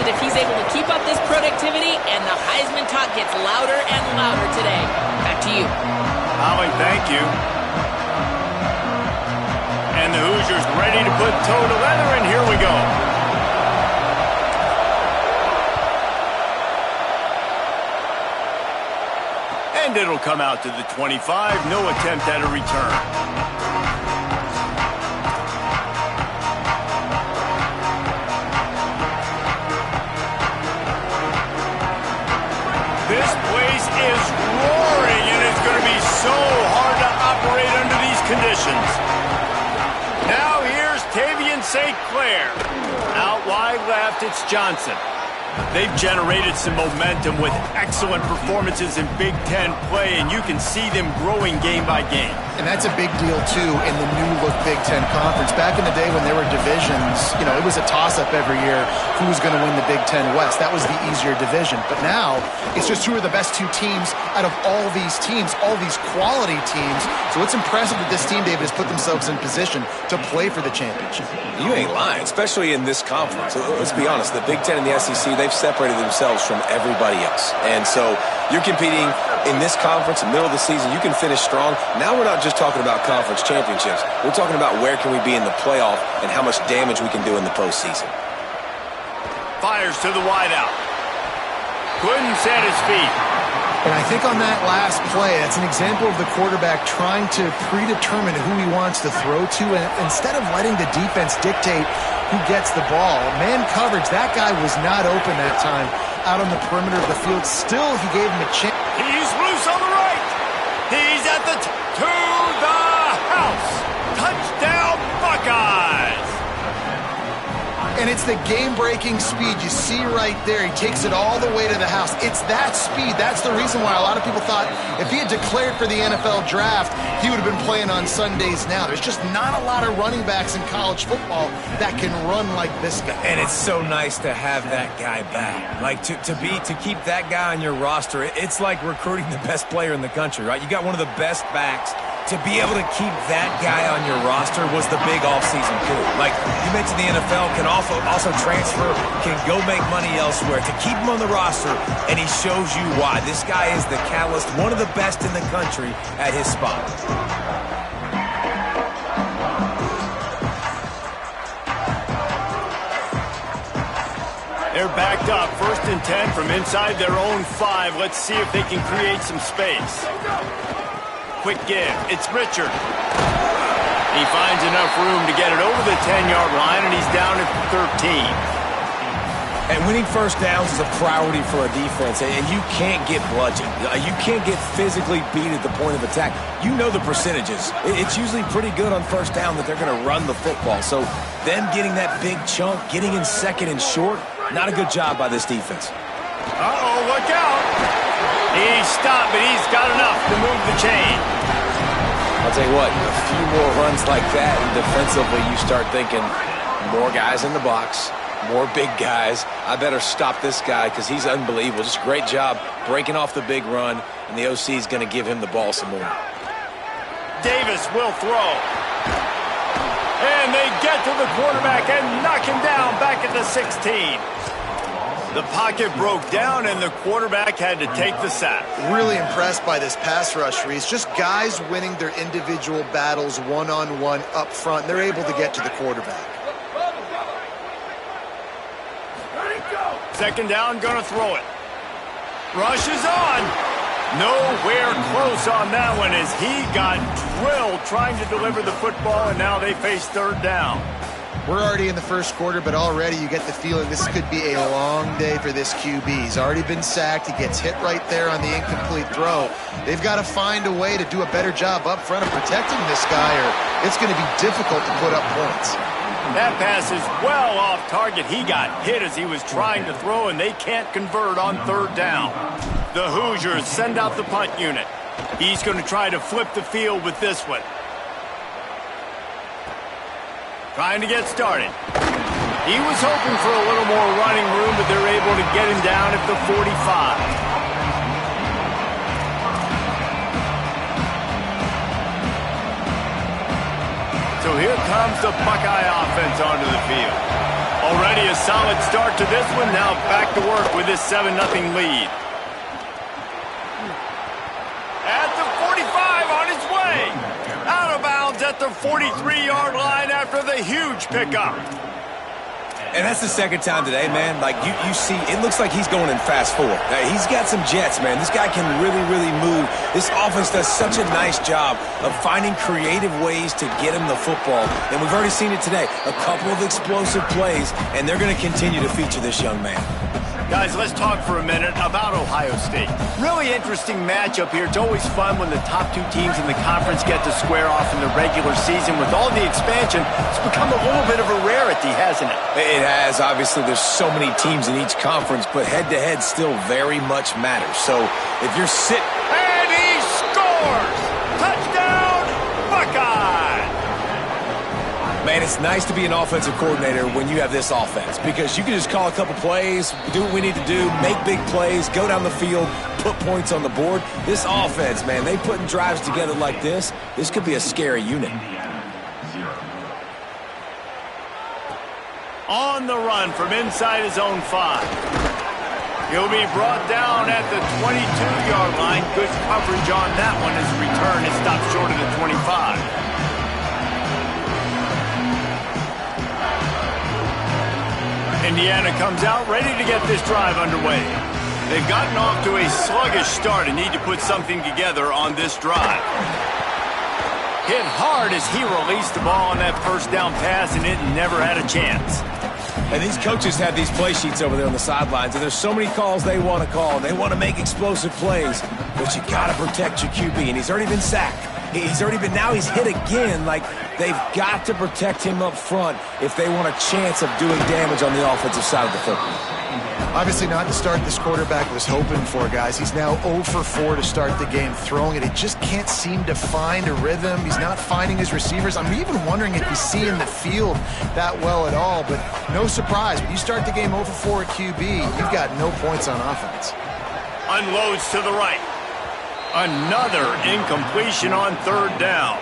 if he's able to keep up this productivity, and the Heisman talk gets louder and louder today. Back to you. Holly, thank you. And the Hoosiers ready to put toe to leather, and here we go. And it'll come out to the 25. No attempt at a return. This place is roaring, and it's going to be so hard to operate under these conditions. Now here's Tavian St. Clair. Out wide left, it's Johnson. They've generated some momentum with excellent performances in Big Ten play, and you can see them growing game by game. And that's a big deal, too, in the new-look Big Ten Conference. Back in the day when there were divisions, it was a toss-up every year who was going to win the Big Ten West. That was the easier division. But now, it's just who are the best two teams out of all these teams, all these quality teams. So it's impressive that this team, David, has put themselves in position to play for the championship. You ain't lying, especially in this conference. Let's be honest, the Big Ten and the SEC, they've separated themselves from everybody else. And so you're competing in this conference, in the middle of the season, you can finish strong. Now we're not just talking about conference championships. We're talking about where can we be in the playoff and how much damage we can do in the postseason. Fires to the wideout. Couldn't set his feet. And I think on that last play, that's an example of the quarterback trying to predetermine who he wants to throw to, and instead of letting the defense dictate who gets the ball. Man coverage, that guy was not open that time out on the perimeter of the field. Still, he gave him a chance. He's loose on the right. He's at the to the house. Touchdown, Buckeyes. And it's the game-breaking speed you see right there. He takes it all the way to the house. It's that speed. That's the reason why a lot of people thought if he had declared for the NFL draft, he would have been playing on Sundays now. There's just not a lot of running backs in college football that can run like this guy. And it's so nice to have that guy back. Like to keep that guy on your roster, it's like recruiting the best player in the country, right? You got one of the best backs. To be able to keep that guy on your roster was the big offseason coup. Like you mentioned, the NFL can also transfer, can go make money elsewhere. To keep him on the roster, and he shows you why. This guy is the catalyst, one of the best in the country at his spot. They're backed up, 1st and 10 from inside their own 5. Let's see if they can create some space. Quick give. It's Richard. He finds enough room to get it over the 10-yard line, and he's down at 13. And winning first downs is a priority for a defense, and you can't get bludgeoned. You can't get physically beat at the point of attack. You know the percentages. It's usually pretty good on first down that they're going to run the football. So them getting that big chunk, getting in second and short, not a good job by this defense. Uh-oh, look out. He's stopped, but he's got enough to move the chain. I'll tell you what, a few more runs like that, and defensively you start thinking more guys in the box, more big guys. I better stop this guy because he's unbelievable. Just a great job breaking off the big run, and the OC is going to give him the ball some more. Davis will throw. And they get to the quarterback and knock him down back at the 16. The pocket broke down, and the quarterback had to take the sack. Really impressed by this pass rush, Reese. Just guys winning their individual battles one-on-one up front. They're able to get to the quarterback. 2nd down, gonna throw it. Rush is on. Nowhere close on that one as he got drilled trying to deliver the football, and now they face 3rd down. We're already in the first quarter, but already you get the feeling this could be a long day for this QB. He's already been sacked. He gets hit right there on the incomplete throw. They've got to find a way to do a better job up front of protecting this guy, or it's going to be difficult to put up points. That pass is well off target. He got hit as he was trying to throw, and they can't convert on 3rd down. The Hoosiers send out the punt unit. He's going to try to flip the field with this one. Trying to get started. He was hoping for a little more running room, but they're able to get him down at the 45. So here comes the Buckeye offense onto the field. Already a solid start to this one. Now back to work with this 7-0 lead. At the 45 on his way. Out of bounds at the 43-yard line after the huge pickup. And that's the second time today, man. Like, you see, it looks like he's going in fast forward. He's got some jets, man. This guy can really, really move. This offense does such a nice job of finding creative ways to get him the football. And we've already seen it today. A couple of explosive plays, and they're going to continue to feature this young man. Guys, let's talk for a minute about Ohio State. Really interesting matchup here. It's always fun when the top two teams in the conference get to square off in the regular season. With all the expansion, it's become a little bit of a rarity, hasn't it? It has. Obviously, there's so many teams in each conference, but head-to-head still very much matters. So if you're sitting... And he scores! Touchdown, Buckeye! Man, it's nice to be an offensive coordinator when you have this offense because you can just call a couple plays, do what we need to do, make big plays, go down the field, put points on the board. This offense, man, they putting drives together like this could be a scary unit. On the run from inside his own 5. He'll be brought down at the 22-yard line. Good coverage on that one as the return is stopped short of the 25. Indiana comes out ready to get this drive underway. They've gotten off to a sluggish start and need to put something together on this drive. Hit hard as he released the ball on that first down pass, and it never had a chance. And these coaches have these play sheets over there on the sidelines, and there's so many calls they want to call. They want to make explosive plays, but you got to protect your QB, and he's already been sacked. Now he's hit again. Like, they've got to protect him up front if they want a chance of doing damage on the offensive side of the football. Obviously not the start this quarterback was hoping for, guys. He's now 0 for 4 to start the game throwing it. He just can't seem to find a rhythm. He's not finding his receivers. I'm even wondering if he's seeing the field that well at all, but no surprise. When you start the game 0 for 4 at QB, you've got no points on offense. Unloads to the right. Another incompletion on third down.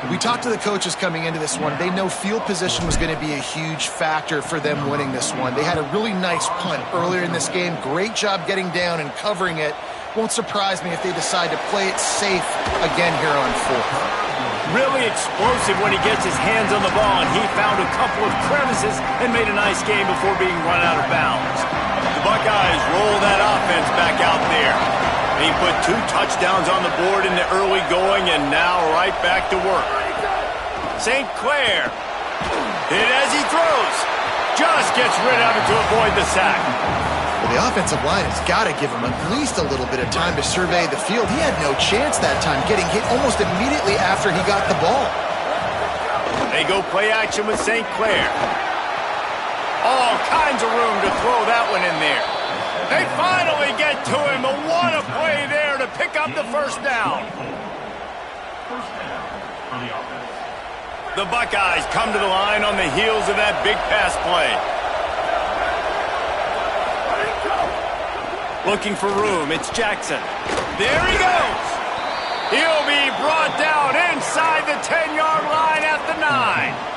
We talked to the coaches coming into this one. They know field position was going to be a huge factor for them winning this one. They had a really nice punt earlier in this game. Great job getting down and covering it. Won't surprise me if they decide to play it safe again here on 4th. Really explosive when he gets his hands on the ball, and he found a couple of crevices and made a nice game before being run out of bounds. The Buckeyes roll that offense back out there. He put 2 touchdowns on the board in the early going, and now right back to work. St. Clair hit as he throws. Just gets rid of it to avoid the sack. Well, the offensive line has got to give him at least a little bit of time to survey the field. He had no chance that time, getting hit almost immediately after he got the ball. They go play action with St. Clair. All kinds of room to throw that one in there. They finally get to him, but what a play there to pick up the first down. The Buckeyes come to the line on the heels of that big pass play. Looking for room, it's Jackson. There he goes. He'll be brought down inside the 10-yard line at the 9.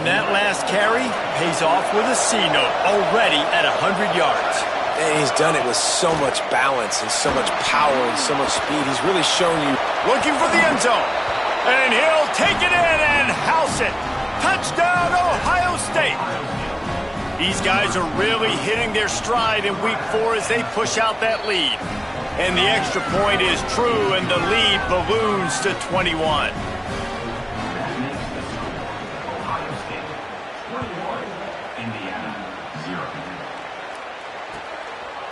And that last carry pays off with a C note already at 100 yards. And he's done it with so much balance and so much power and so much speed. He's really shown you. Looking for the end zone. And he'll take it in and house it. Touchdown, Ohio State. These guys are really hitting their stride in week 4 as they push out that lead. And the extra point is true, and the lead balloons to 21.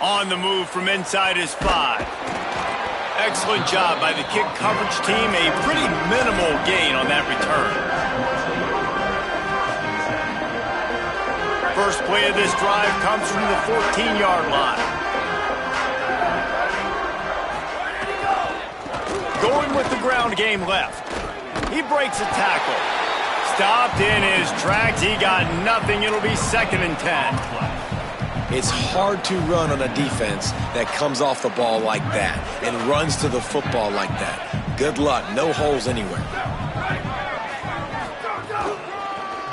On the move from inside his 5. Excellent job by the kick coverage team. A pretty minimal gain on that return. First play of this drive comes from the 14-yard line. Going with the ground game left. He breaks a tackle. Stopped in his tracks. He got nothing. It'll be 2nd and 10. It's hard to run on a defense that comes off the ball like that and runs to the football like that. Good luck. No holes anywhere.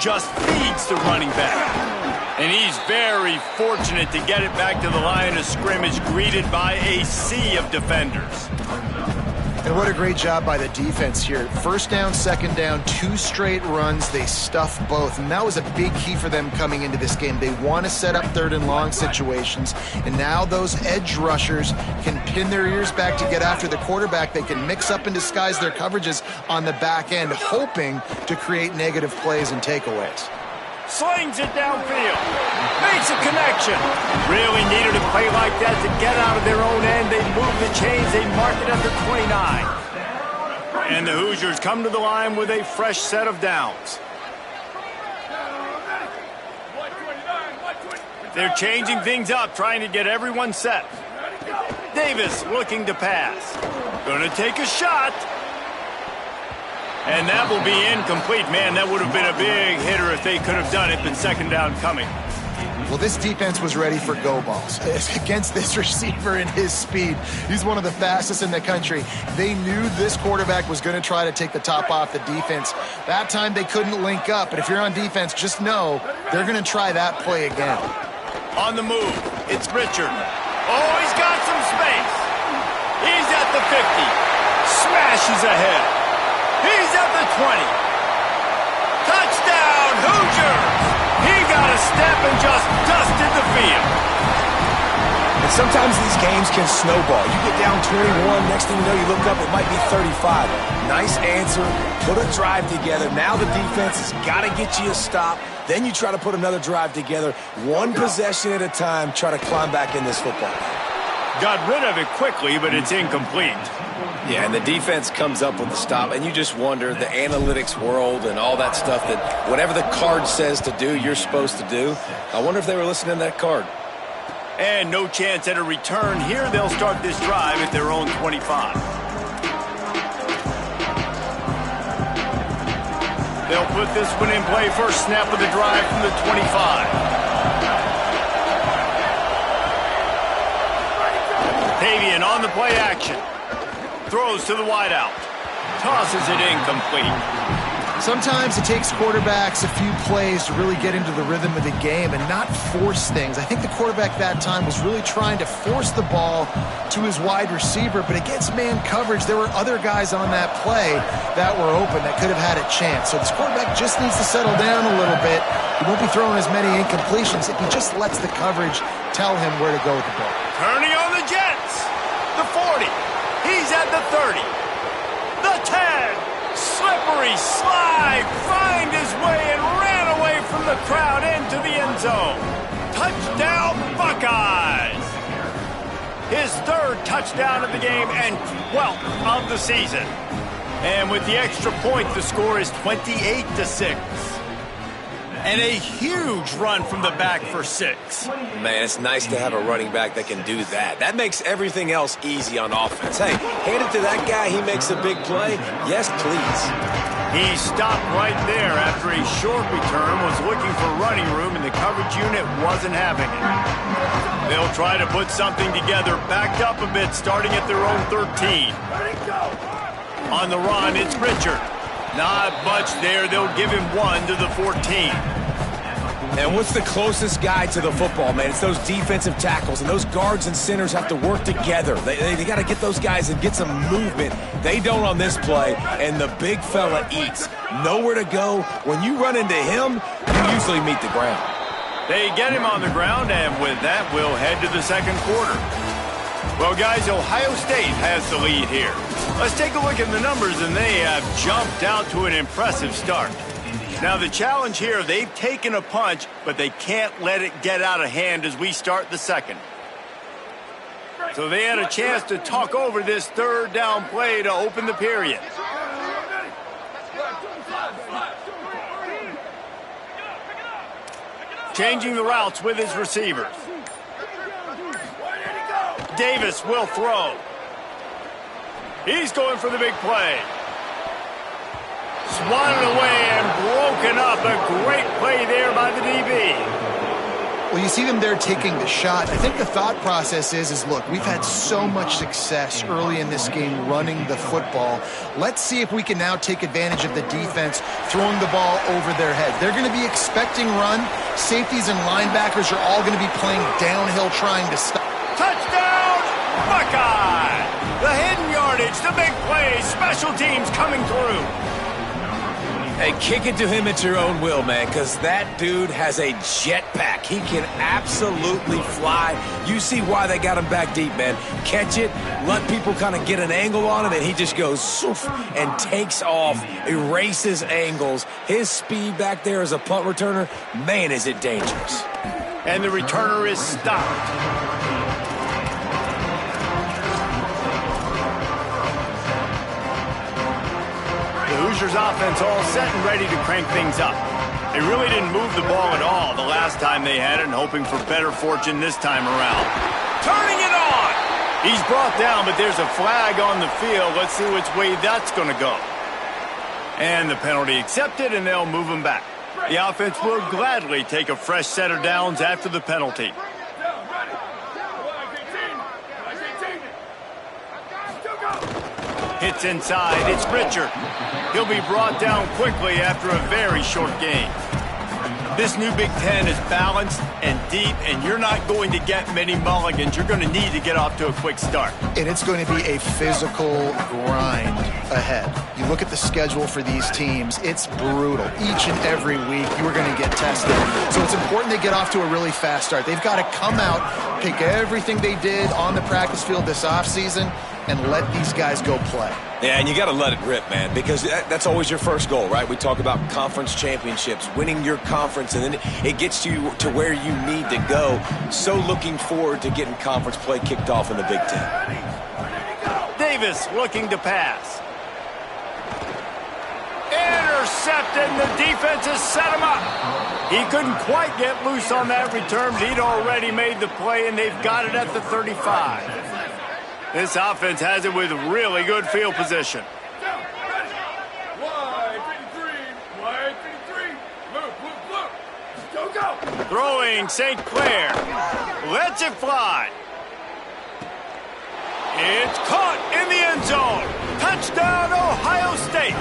just feeds the running back. And he's very fortunate to get it back to the line of scrimmage, greeted by a sea of defenders. And what a great job by the defense here. First down, second down, 2 straight runs. They stuff both. And that was a big key for them coming into this game. They want to set up 3rd and long situations. And now those edge rushers can pin their ears back to get after the quarterback. They can mix up and disguise their coverages on the back end, hoping to create negative plays and takeaways. Slings it downfield. Makes a connection. Really needed a play like that to get out of their own end. They move the chains. They mark it at the 29. And the Hoosiers come to the line with a fresh set of downs. They're changing things up, trying to get everyone set. Davis looking to pass. Going to take a shot. And that will be incomplete. Man, that would have been a big hitter if they could have done it, but second down coming. Well, this defense was ready for go balls against this receiver and his speed. He's one of the fastest in the country. They knew this quarterback was going to try to take the top off the defense. That time they couldn't link up, but if you're on defense, just know they're going to try that play again. On the move, it's Richard. Oh, he's got some space. He's at the 50. Smashes ahead. He's at the 20. Touchdown, Hoosiers! He got a step and just dusted the field. And sometimes these games can snowball. You get down 21, next thing you know, you look up, it might be 35. Nice answer, put a drive together. Now the defense has got to get you a stop. Then you try to put another drive together. One possession at a time, try to climb back in this football game. Got rid of it quickly, but it's incomplete. Yeah, and the defense comes up with the stop, and you just wonder, the analytics world and all that stuff, that whatever the card says to do, you're supposed to do. I wonder if they were listening to that card. And no chance at a return here. They'll start this drive at their own 25. They'll put this one in play. First snap of the drive from the 25. Tavian on the play action. Throws to the wideout. Tosses it incomplete. Sometimes it takes quarterbacks a few plays to really get into the rhythm of the game and not force things. I think the quarterback that time was really trying to force the ball to his wide receiver, but against man coverage, there were other guys on that play that were open that could have had a chance. So this quarterback just needs to settle down a little bit. He won't be throwing as many incompletions if he just lets the coverage tell him where to go with the ball. Turning on the Jets. The 40. He's at the 30. The 10. Slippery slide. Find his way and ran away from the crowd into the end zone. Touchdown, Buckeyes. His 3rd touchdown of the game and 12th of the season. And with the extra point, the score is 28-6. And a huge run from the back for 6. Man, it's nice to have a running back that can do that. That makes everything else easy on offense. Hey, hand it to that guy. He makes a big play. Yes, please. He stopped right there after a short return, was looking for running room, and the coverage unit wasn't having it. They'll try to put something together, backed up a bit, starting at their own 13. On the run, it's Richard. Not much there. They'll give him 1 to the 14. And what's the closest guy to the football, man? It's those defensive tackles, and those guards and centers have to work together. They got to get those guys and get some movement. They don't on this play, and the big fella eats. Nowhere to go. When you run into him, you usually meet the ground. They get him on the ground, and with that, we'll head to the second quarter. Well, guys, Ohio State has the lead here. Let's take a look at the numbers, and they have jumped out to an impressive start. Now, the challenge here, they've taken a punch, but they can't let it get out of hand as we start the second. So they had a chance to talk over this 3rd down play to open the period. Changing the routes with his receivers. Davis will throw. He's going for the big play. Swatted away and broken up. A great play there by the DB. Well, you see them there taking the shot. I think the thought process is look, we've had so much success early in this game running the football. Let's see if we can now take advantage of the defense throwing the ball over their head. They're going to be expecting run. Safeties and linebackers are all going to be playing downhill trying to stop. Touchdown, Buckeye! The hidden yardage, the big play, special teams coming through. Hey, kick it to him at your own will, man, because that dude has a jetpack. He can absolutely fly. You see why they got him back deep, man. Catch it, let people kind of get an angle on him, and he just goes soof and takes off, erases angles. His speed back there as a punt returner, man, is it dangerous. And the returner is stopped. The Hoosiers offense all set and ready to crank things up. They really didn't move the ball at all the last time they had it, and hoping for better fortune this time around. Turning it on! He's brought down, but there's a flag on the field. Let's see which way that's going to go. And the penalty accepted, and they'll move him back. The offense will gladly take a fresh set of downs after the penalty. Hits inside. It's Richard. He'll be brought down quickly after a very short game. This new Big Ten is balanced and deep, and you're not going to get many mulligans. You're going to need to get off to a quick start. And it's going to be a physical grind ahead. You look at the schedule for these teams, it's brutal. Each and every week, you are going to get tested. So it's important they get off to a really fast start. They've got to come out, take everything they did on the practice field this offseason, and let these guys go play. Yeah, and you got to let it rip, man, because that's always your first goal, right? We talk about conference championships, winning your conference, and then it gets you to where you need to go. So looking forward to getting conference play kicked off in the Big Ten. Davis looking to pass. Intercepted, and the defense has set him up. He couldn't quite get loose on that return, but he'd already made the play, and they've got it at the 35. This offense has it with really good field position. Throwing St. Clair. Lets it fly. It's caught in the end zone. Touchdown, Ohio State.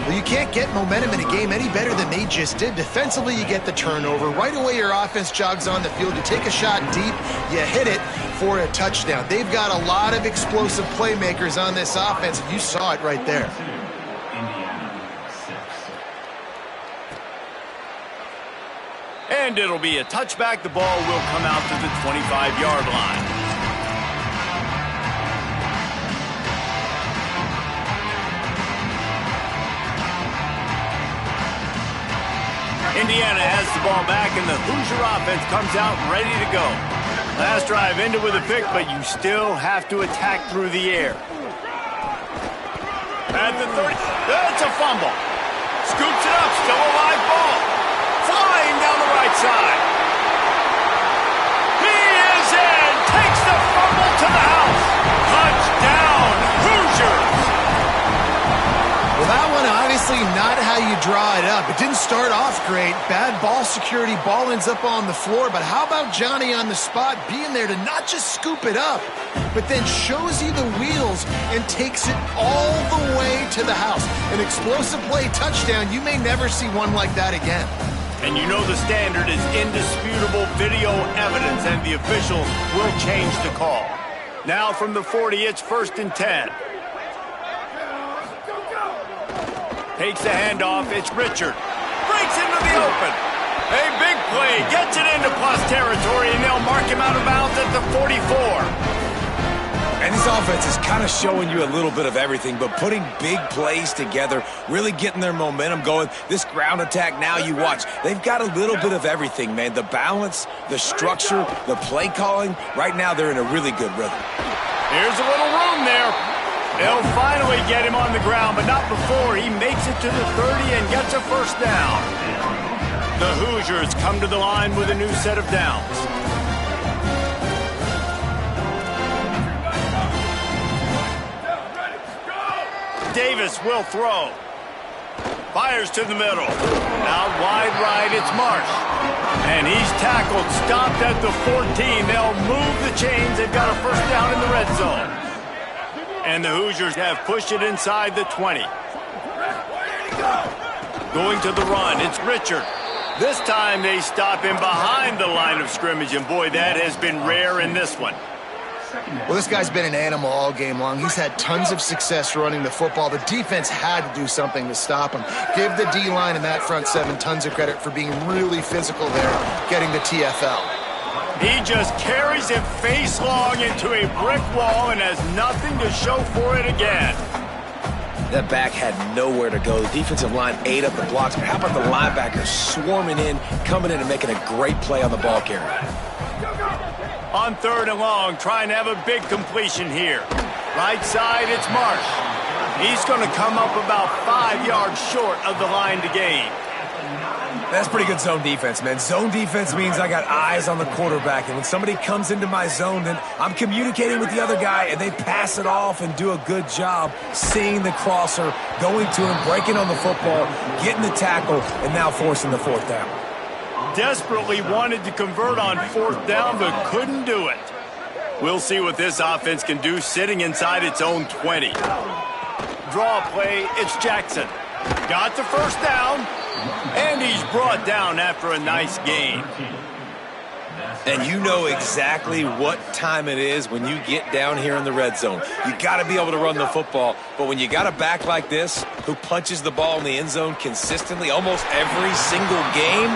Well, you can't get momentum in a game any better than they just did. Defensively, you get the turnover. Right away, your offense jogs on the field. You take a shot deep, you hit it for a touchdown. They've got a lot of explosive playmakers on this offense, and you saw it right there. And it'll be a touchback. The ball will come out to the 25-yard line. Indiana has the ball back, and the Hoosier offense comes out ready to go. Last drive ended with a pick, but you still have to attack through the air. At the 30, that's a fumble. Scoops it up, still a live ball. Flying down the right side. He is in, takes the fumble to the house. Touchdown, Hoosiers. Well, that one obviously not how you draw it up. It didn't start off great. Bad ball security. Ball ends up on the floor. But how about Johnny on the spot being there to not just scoop it up, but then shows you the wheels and takes it all the way to the house. An explosive play touchdown. You may never see one like that again. And you know the standard is indisputable video evidence, and the officials will change the call. Now from the 40, it's 1st and 10. Takes the handoff. It's Richard. Breaks into the open. A big play. Gets it into plus territory, and they'll mark him out of bounds at the 44. And this offense is kind of showing you a little bit of everything, but putting big plays together, really getting their momentum going. This ground attack now, you watch. They've got a little bit of everything, man. The balance, the structure, the play calling. Right now, they're in a really good rhythm. Here's a little room there. They'll finally get him on the ground, but not before he makes it to the 30 and gets a first down. The Hoosiers come to the line with a new set of downs. Davis will throw. Fires to the middle. Out wide right, it's Marsh. And he's tackled, stopped at the 14. They'll move the chains. They've got a first down in the red zone. And the Hoosiers have pushed it inside the 20. Going to the run, it's Richard. This time they stop him behind the line of scrimmage, and boy, that has been rare in this one. Well, this guy's been an animal all game long. He's had tons of success running the football. The defense had to do something to stop him. Give the D-line and that front seven tons of credit for being really physical there, getting the TFL. He just carries it face long into a brick wall and has nothing to show for it again. That back had nowhere to go. The defensive line ate up the blocks. But how about the linebackers swarming in, coming in and making a great play on the ball carrier? On 3rd and long, trying to have a big completion here. Right side, it's Marsh. He's going to come up about 5 yards short of the line to gain. That's pretty good zone defense, man. Zone defense means I got eyes on the quarterback, and when somebody comes into my zone, then I'm communicating with the other guy, and they pass it off and do a good job seeing the crosser, going to him, breaking on the football, getting the tackle, and now forcing the 4th down. Desperately wanted to convert on 4th down, but couldn't do it. We'll see what this offense can do sitting inside its own 20. Draw play, it's Jackson. Got the first down. And he's brought down after a nice gain. And you know exactly what time it is when you get down here in the red zone. You got to be able to run the football. But when you got a back like this who punches the ball in the end zone consistently almost every single game,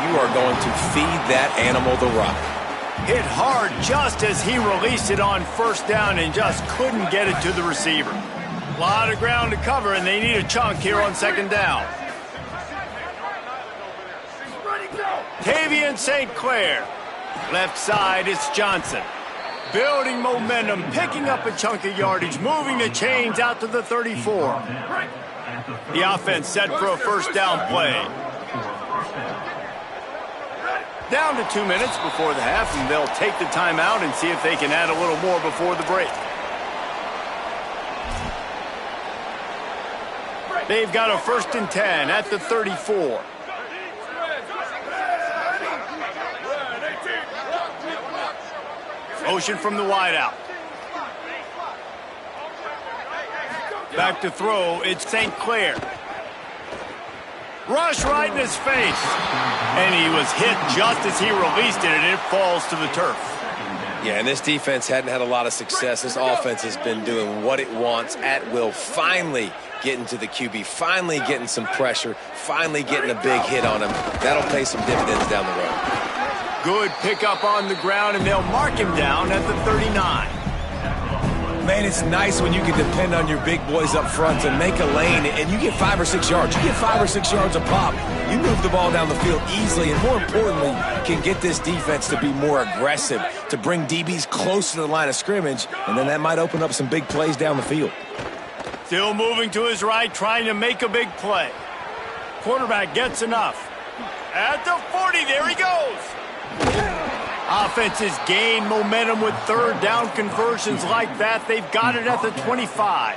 you are going to feed that animal the rock. Hit hard just as he released it on 1st down and just couldn't get it to the receiver. A lot of ground to cover, and they need a chunk here on 2nd down. Tavian St. Clair. Left side, it's Johnson. Building momentum, picking up a chunk of yardage, moving the chains out to the 34. The offense set for a 1st down play. Down to 2 minutes before the half, and they'll take the timeout and see if they can add a little more before the break. They've got a 1st and 10 at the 34. Motion from the wideout. Back to throw, it's St. Clair. Rush right in his face. And he was hit just as he released it, and it falls to the turf. Yeah, and this defense hadn't had a lot of success. This offense has been doing what it wants at will. Finally getting to the QB, finally getting some pressure, finally getting a big hit on him. That'll pay some dividends down the road. Good pickup on the ground, and they'll mark him down at the 39. Man, it's nice when you can depend on your big boys up front to make a lane, and you get 5 or 6 yards. You get 5 or 6 yards a pop. You move the ball down the field easily, and more importantly, can get this defense to be more aggressive, to bring DBs close to the line of scrimmage, and then that might open up some big plays down the field. Still moving to his right, trying to make a big play. Quarterback gets enough. At the 40, there he goes. Offenses gain momentum with 3rd down conversions like that. They've got it at the 25.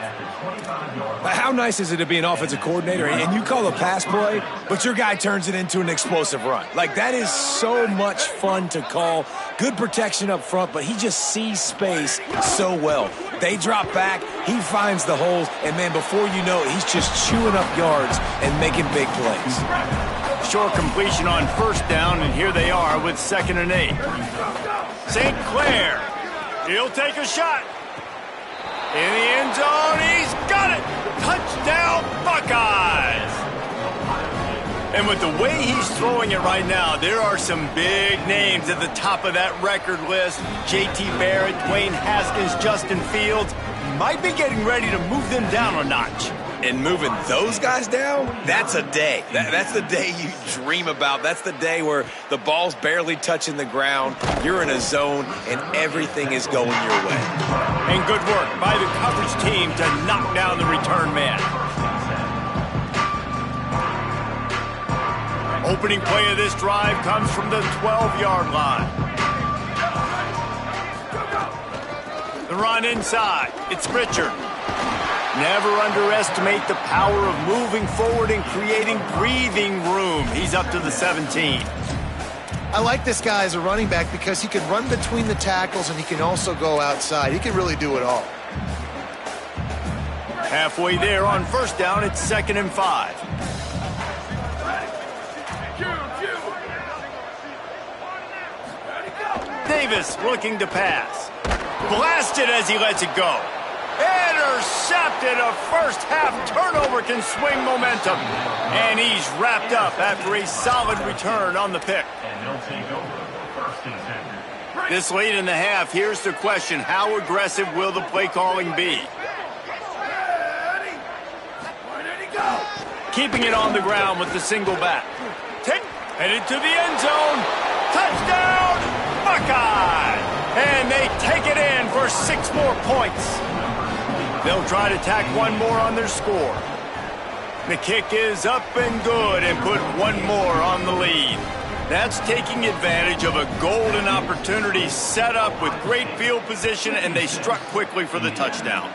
How nice is it to be an offensive coordinator and you call a pass play, but your guy turns it into an explosive run? Like, that is so much fun to call. Good protection up front, but he just sees space so well. They drop back, he finds the holes, and man, before you know it, he's just chewing up yards and making big plays. Short completion on 1st down, and here they are with 2nd and 8. St. Clair, he'll take a shot. In the end zone, he's got it. Touchdown, Buckeyes. And with the way he's throwing it right now, there are some big names at the top of that record list. J.T. Barrett, Dwayne Haskins, Justin Fields might be getting ready to move them down a notch. And moving those guys down, that's a day. That's the day you dream about. That's the day where the ball's barely touching the ground, you're in a zone, and everything is going your way. And good work by the coverage team to knock down the return man. Opening play of this drive comes from the 12-yard line. The run inside. It's Richard. Never underestimate the power of moving forward and creating breathing room. He's up to the 17. I like this guy as a running back because he can run between the tackles and he can also go outside. He can really do it all. Halfway there on first down, it's 2nd and 5. Davis looking to pass. Blasted as he lets it go. Intercepted. A first half turnover can swing momentum. And he's wrapped up after a solid return on the pick. This late in the half, here's the question. How aggressive will the play calling be? Keeping it on the ground with the single back. Headed to the end zone. Touchdown, Buckeye! And they take it in for 6 more points. They'll try to tack one more on their score. The kick is up and good and put one more on the lead. That's taking advantage of a golden opportunity set up with great field position, and they struck quickly for the touchdown.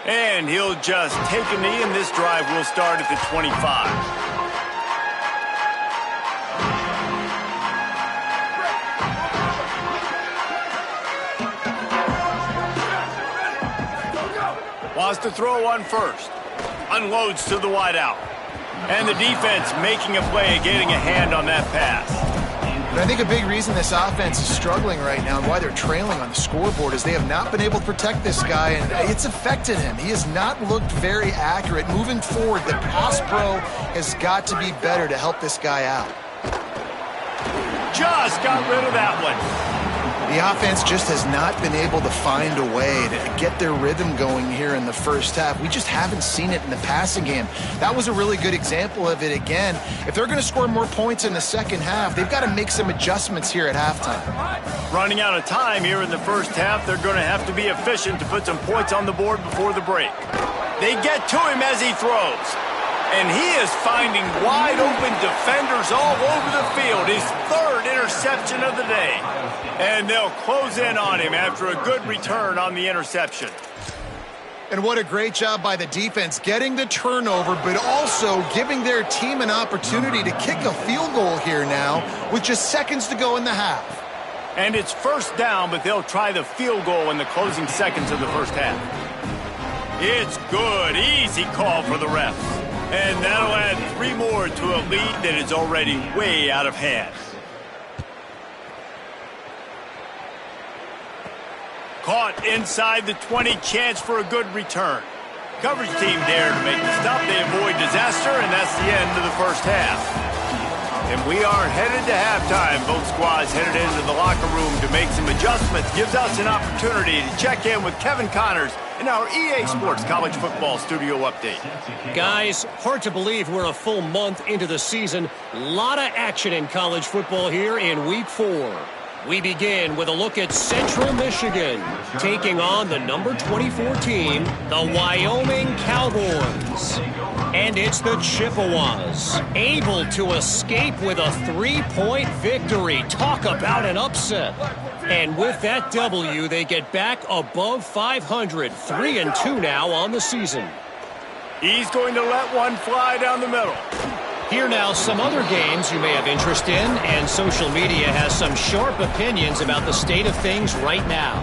And he'll just take a knee, and this drive will start at the 25. Wants to throw on first. Unloads to the wideout. And the defense making a play, getting a hand on that pass. And I think a big reason this offense is struggling right now and why they're trailing on the scoreboard is they have not been able to protect this guy, and it's affected him. He has not looked very accurate. Moving forward, the pass pro has got to be better to help this guy out. Just got rid of that one. The offense just has not been able to find a way to get their rhythm going here in the first half. We just haven't seen it in the passing game. That was a really good example of it again. If they're going to score more points in the second half, they've got to make some adjustments here at halftime. Running out of time here in the first half, they're going to have to be efficient to put some points on the board before the break. They get to him as he throws. And he is finding wide-open defenders all over the field. His 3rd interception of the day. And they'll close in on him after a good return on the interception. And what a great job by the defense getting the turnover, but also giving their team an opportunity to kick a field goal here now with just seconds to go in the half. And it's first down, but they'll try the field goal in the closing seconds of the first half. It's good. Easy call for the refs. And that'll add 3 more to a lead that is already way out of hand. Caught inside the 20, chance for a good return. Coverage team there to make the stop. They avoid disaster, and that's the end of the first half. And we are headed to halftime. Both squads headed into the locker room to make some adjustments. Gives us an opportunity to check in with Kevin Connors in our EA Sports College Football Studio Update. Guys, hard to believe we're a full month into the season. A lot of action in college football here in Week 4. We begin with a look at Central Michigan, taking on the number 24 team, the Wyoming Cowboys. And it's the Chippewas, able to escape with a 3-point victory. Talk about an upset. And with that W, they get back above 500, 3-2 now on the season. He's going to let one fly down the middle. Here now, some other games you may have interest in, and social media has some sharp opinions about the state of things right now.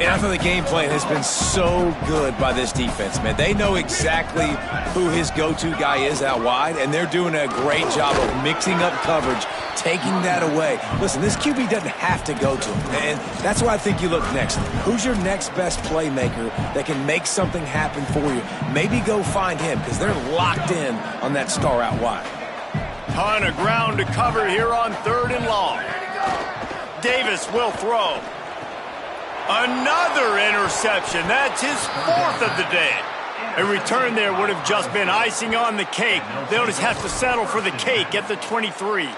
And I thought the game plan has been so good by this defense, man. They know exactly who his go-to guy is out wide, and they're doing a great job of mixing up coverage, taking that away. Listen, this QB doesn't have to go to him, and that's why I think you look next. Who's your next best playmaker that can make something happen for you? Maybe go find him, because they're locked in on that star out wide. Ton of ground to cover here on 3rd and long. Davis will throw. Another interception. That's his 4th of the day. A return there would have just been icing on the cake. They'll just have to settle for the cake at the 23.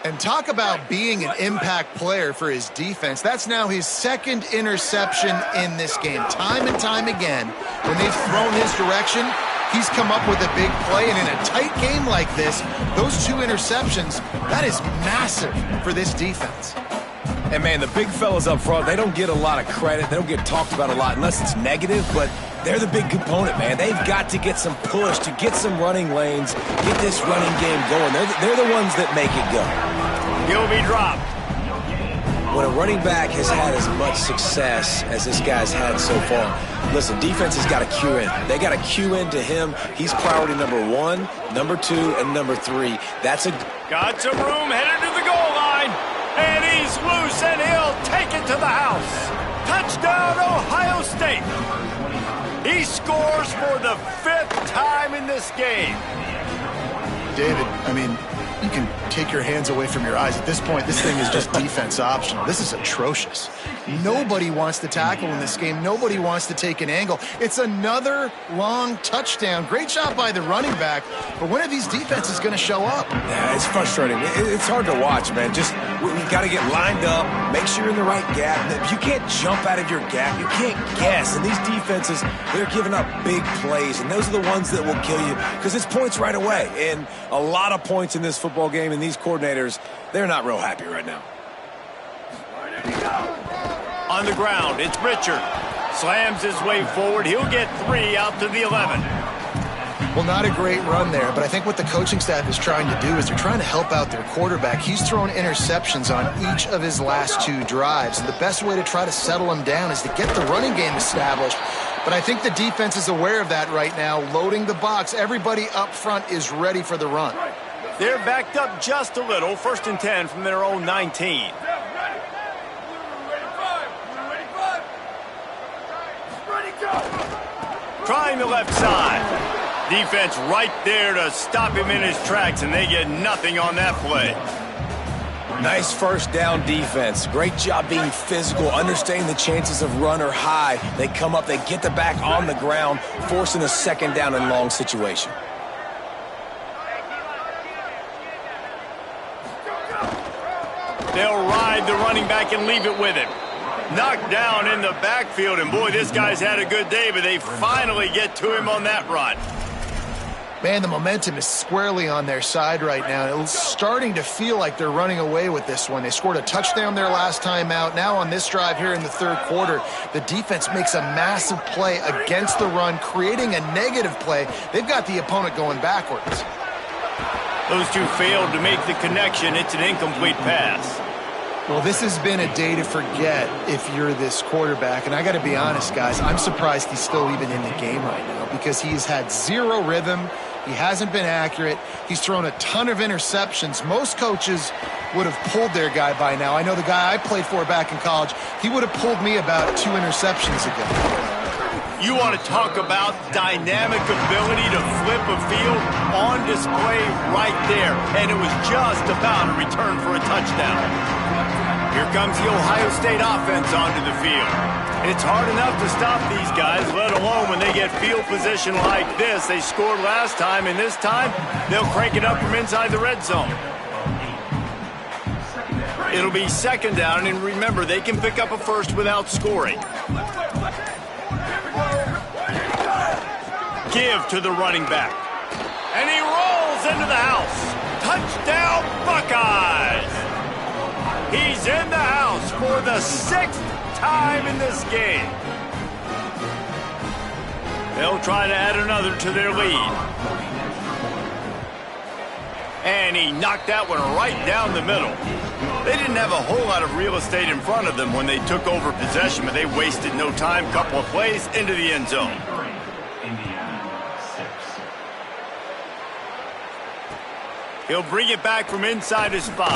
And talk about being an impact player for his defense. That's now his 2nd interception in this game. Time and time again, when they've thrown his direction, he's come up with a big play. And in a tight game like this, those 2 interceptions, that is massive for this defense. And, man, the big fellas up front, they don't get a lot of credit. They don't get talked about a lot unless it's negative. But they're the big component, man. They've got to get some push, to get some running lanes, get this running game going. They're the ones that make it go. He'll be dropped. When a running back has had as much success as this guy's had so far, listen, defense has got to cue in. They got to cue in to him. He's priority number 1, number 2, and number 3. That's a... Got some room headed to the goal line. And he's loose, and he'll take it to the house. Touchdown, Ohio State. He scores for the 5th time in this game. David, I mean, you can take your hands away from your eyes. At this point, this thing is just defense optional. This is atrocious. Nobody wants to tackle in this game. Nobody wants to take an angle. It's another long touchdown. Great job by the running back. But when are these defenses going to show up? Yeah, it's frustrating. It's hard to watch, man. Just, we've got to get lined up, make sure you're in the right gap. You can't jump out of your gap. You can't guess. And these defenses, they're giving up big plays, and those are the ones that will kill you because it's points right away. And a lot of points in this football game, and these coordinators, they're not real happy right now. On the ground, it's Richard. Slams his way forward. He'll get 3 out to the 11. Well, not a great run there, but I think what the coaching staff is trying to do is they're trying to help out their quarterback. He's thrown interceptions on each of his last 2 drives, and the best way to try to settle him down is to get the running game established. But I think the defense is aware of that right now, loading the box. Everybody up front is ready for the run. They're backed up just a little. 1st and 10 from their own 19. Trying the left side. Defense right there to stop him in his tracks, and they get nothing on that play. Nice first down defense. Great job being physical, understanding the chances of run or high. They come up, they get the back on the ground, forcing a 2nd down and long situation. They'll ride the running back and leave it with him. Knocked down in the backfield, and boy, this guy's had a good day, but they finally get to him on that run. Man, the momentum is squarely on their side right now. It's starting to feel like they're running away with this one. They scored a touchdown their last time out. Now on this drive here in the 3rd quarter, the defense makes a massive play against the run, creating a negative play. They've got the opponent going backwards. Those 2 failed to make the connection. It's an incomplete pass. Well, this has been a day to forget if you're this quarterback. And I got to be honest, guys, I'm surprised he's still even in the game right now because he's had 0 rhythm. He hasn't been accurate. He's thrown a ton of interceptions. Most coaches would have pulled their guy by now. I know the guy I played for back in college, he would have pulled me about 2 interceptions ago. You want to talk about dynamic ability to flip a field on display right there. And it was just about a return for a touchdown. Here comes the Ohio State offense onto the field. It's hard enough to stop these guys, let alone when they get field position like this. They scored last time, and this time they'll crank it up from inside the red zone. It'll be 2nd down, and remember, they can pick up a first without scoring. Give to the running back. And he rolls into the house. Touchdown, Buckeyes! He's in the house for the 6th time in this game. They'll try to add another to their lead. And he knocked that one right down the middle. They didn't have a whole lot of real estate in front of them when they took over possession, but they wasted no time. Couple of plays into the end zone. He'll bring it back from inside his 5.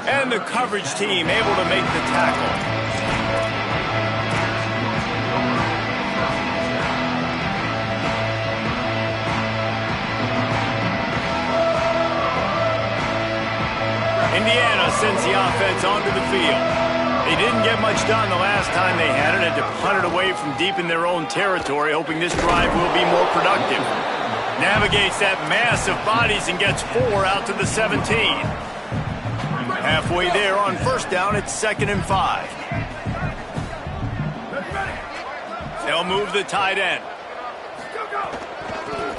And the coverage team able to make the tackle. Indiana sends the offense onto the field. They didn't get much done the last time they had it. Had to punt it away from deep in their own territory, hoping this drive will be more productive. Navigates that mass of bodies and gets 4 out to the 17. Halfway there on 1st down, it's 2nd and 5. They'll move the tight end.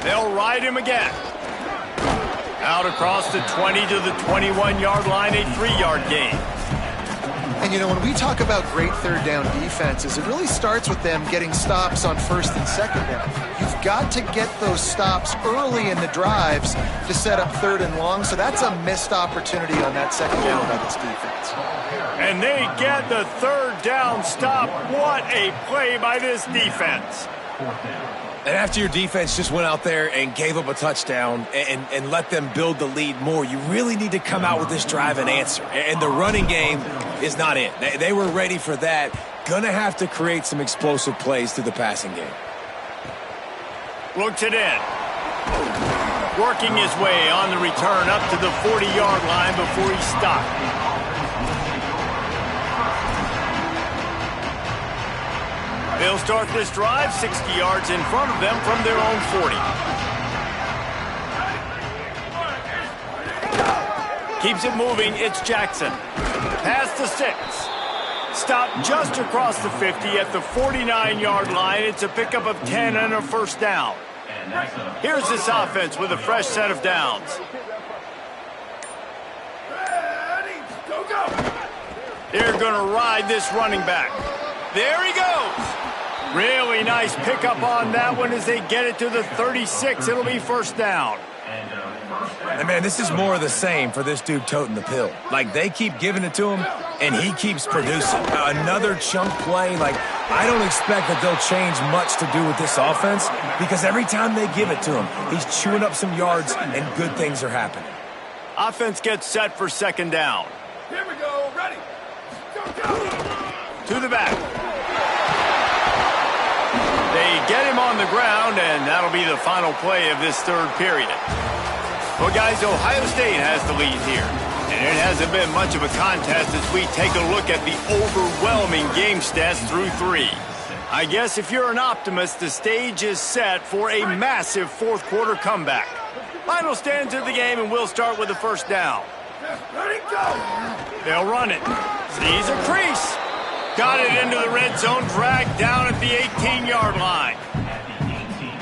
They'll ride him again. Out across the 20 to the 21-yard line, a 3-yard gain. And, you know, when we talk about great third down defenses, it really starts with them getting stops on first and second down. You've got to get those stops early in the drives to set up third and long, so that's a missed opportunity on that second down by this defense. And they get the third down stop. What a play by this defense. And after your defense just went out there and gave up a touchdown and let them build the lead more, you really need to come out with this drive and answer. And the running game is not it. They were ready for that. Gonna have to create some explosive plays through the passing game. Looks it in. Working his way on the return up to the 40-yard line before he stopped. They'll start this drive 60 yards in front of them from their own 40. Keeps it moving. It's Jackson. Past the 6. Stop just across the 50 at the 49-yard line. It's a pickup of 10 and a first down. Here's this offense with a fresh set of downs. They're going to ride this running back. There he goes. Really nice pickup on that one as they get it to the 36. It'll be first down. And, man, this is more of the same for this dude toting the pill. Like, they keep giving it to him, and he keeps producing. Another chunk play. Like, I don't expect that they'll change much to do with this offense because every time they give it to him, he's chewing up some yards, and good things are happening. Offense gets set for second down. Here we go. Ready. Go. To the back. They get him on the ground, and that'll be the final play of this third period. Well, guys, Ohio State has the lead here, and it hasn't been much of a contest as we take a look at the overwhelming game stats through 3. I guess if you're an optimist, the stage is set for a massive fourth-quarter comeback. Final stands of the game, and we'll start with the first down. Ready, go. They'll run it. Sees a crease. Got it into the red zone, dragged down at the 18-yard line.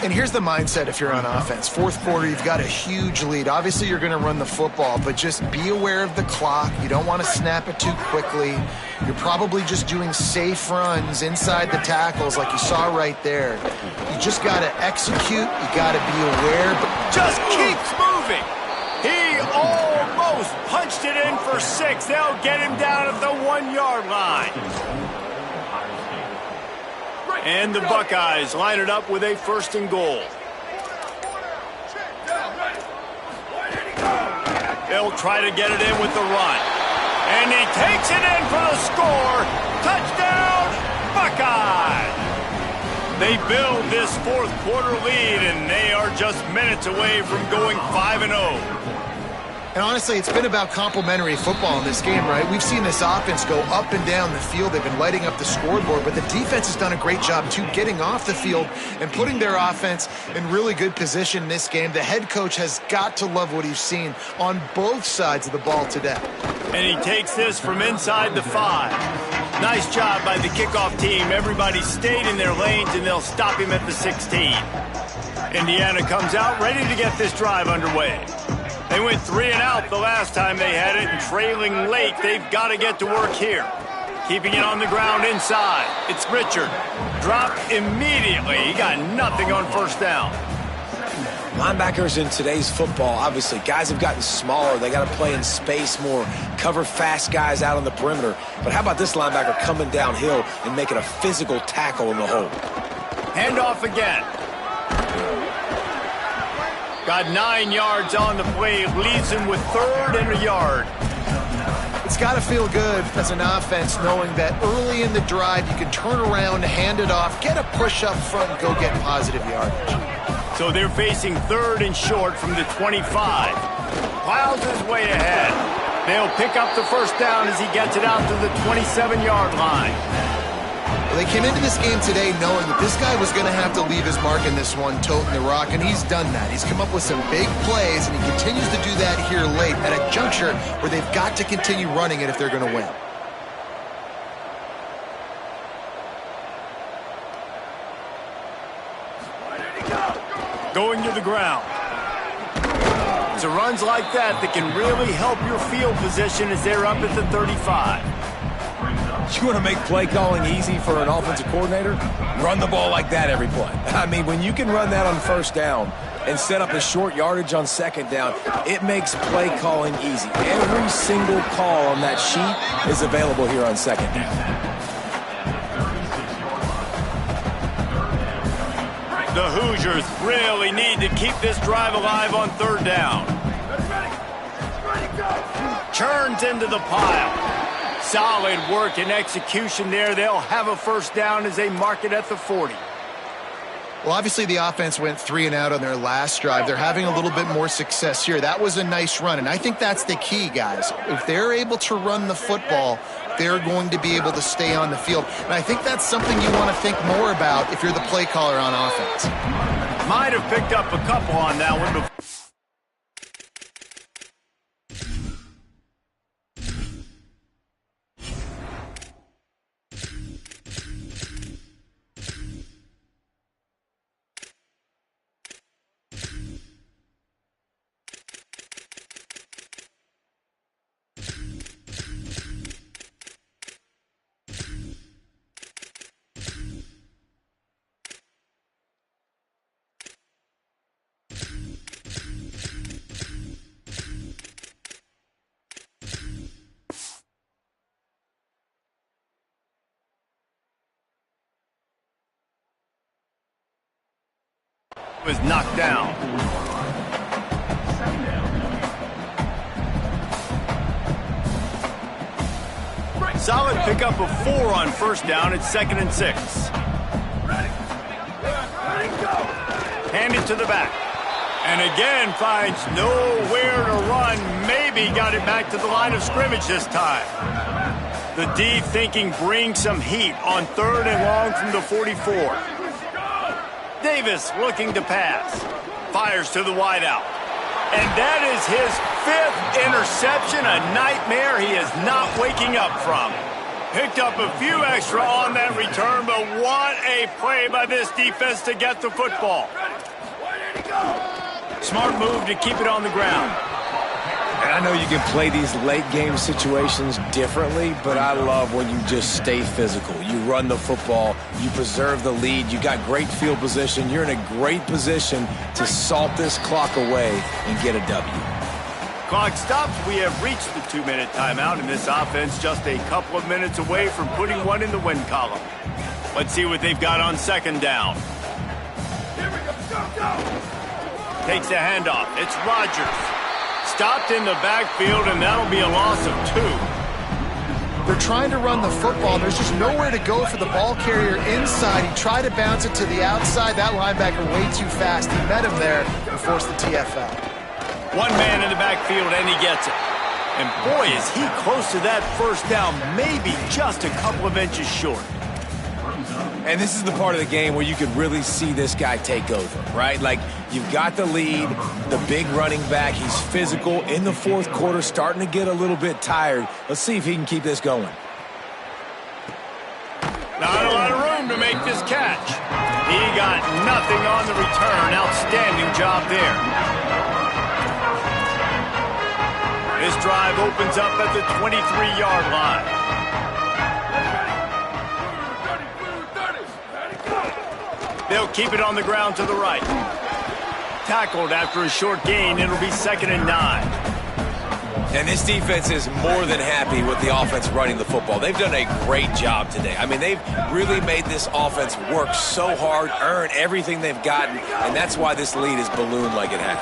And here's the mindset if you're on offense. Fourth quarter, you've got a huge lead. Obviously, you're going to run the football, but just be aware of the clock. You don't want to snap it too quickly. You're probably just doing safe runs inside the tackles like you saw right there. You just got to execute. You got to be aware. But just keeps moving. He almost punched it in for 6. They'll get him down at the 1-yard line. And the Buckeyes line it up with a first and goal. They'll try to get it in with the run. And he takes it in for the score. Touchdown, Buckeyes! They build this fourth quarter lead, and they are just minutes away from going 5-0. And honestly, it's been about complementary football in this game, right? We've seen this offense go up and down the field. They've been lighting up the scoreboard, but the defense has done a great job, too, getting off the field and putting their offense in really good position in this game. The head coach has got to love what he's seen on both sides of the ball today. And he takes this from inside the 5. Nice job by the kickoff team. Everybody stayed in their lanes, and they'll stop him at the 16. Indiana comes out ready to get this drive underway. They went 3 and out the last time they had it, and trailing late, they've got to get to work here. Keeping it on the ground inside. It's Richard. Dropped immediately. He got nothing on first down. Linebackers in today's football, obviously, guys have gotten smaller. They got to play in space more, cover fast guys out on the perimeter. But how about this linebacker coming downhill and making a physical tackle in the hole? Handoff again. Got 9 yards on the play. Leaves him with 3rd and a yard. It's got to feel good as an offense knowing that early in the drive you can turn around, hand it off, get a push up front, and go get positive yardage. So they're facing 3rd and short from the 25. Plows his way ahead. They'll pick up the first down as he gets it out to the 27-yard line. Well, they came into this game today knowing that this guy was going to have to leave his mark in this one, toting the rock, and he's done that. He's come up with some big plays, and he continues to do that here late at a juncture where they've got to continue running it if they're going to win. Going to the ground. It's runs like that that can really help your field position as they're up at the 35. You want to make play calling easy for an offensive coordinator? Run the ball like that every play. I mean, when you can run that on first down and set up a short yardage on second down, it makes play calling easy. Every single call on that sheet is available here on second down. The Hoosiers really need to keep this drive alive on third down. Churns into the pile. Solid work and execution there. They'll have a first down as they mark it at the 40. Well, obviously the offense went 3 and out on their last drive. They're having a little bit more success here. That was a nice run, and I think that's the key, guys. If they're able to run the football, they're going to be able to stay on the field. And I think that's something you want to think more about if you're the play caller on offense. Might have picked up a couple on that one before. Was knocked down. Solid pickup of 4 on first down. It's 2nd and 6. Handed to the back. And again finds nowhere to run. Maybe got it back to the line of scrimmage this time. The D thinking bring some heat on 3rd and long from the 44. Davis looking to pass. Fires to the wideout. And that is his 5th interception, a nightmare he is not waking up from. Picked up a few extra on that return, but what a play by this defense to get the football. Smart move to keep it on the ground. And I know you can play these late-game situations differently, but I love when you just stay physical. You run the football, you preserve the lead, you got great field position, you're in a great position to salt this clock away and get a W. Clock stops. We have reached the 2-minute timeout, and this offense just a couple of minutes away from putting one in the win column. Let's see what they've got on 2nd down. Here we go. Go. Takes the handoff. It's Rodgers. Stopped in the backfield, and that'll be a loss of 2. They're trying to run the football. There's just nowhere to go for the ball carrier inside. He tried to bounce it to the outside. That linebacker way too fast. He met him there and forced the TFL. One man in the backfield, and he gets it. And boy, is he close to that first down, maybe just a couple of inches short. And this is the part of the game where you can really see this guy take over, right? Like, you've got the lead, the big running back. He's physical in the 4th quarter, starting to get a little bit tired. Let's see if he can keep this going. Not a lot of room to make this catch. He got nothing on the return. Outstanding job there. This drive opens up at the 23-yard line. They'll keep it on the ground to the right. Tackled after a short gain. It'll be 2nd and 9. And this defense is more than happy with the offense running the football. They've done a great job today. I mean, they've really made this offense work so hard, earn everything they've gotten, and that's why this lead is ballooned like it has.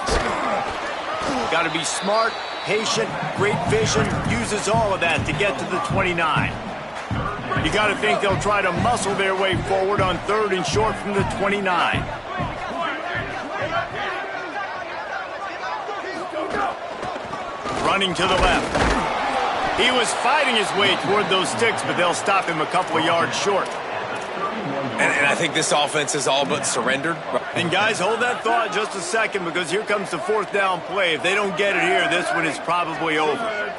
Got to be smart, patient, great vision, uses all of that to get to the 29. You got to think they'll try to muscle their way forward on 3rd and short from the 29. Running to the left. He was fighting his way toward those sticks, but they'll stop him a couple of yards short. And I think this offense is all but surrendered. And guys, hold that thought just a second, because here comes the 4th down play. If they don't get it here, this one is probably over.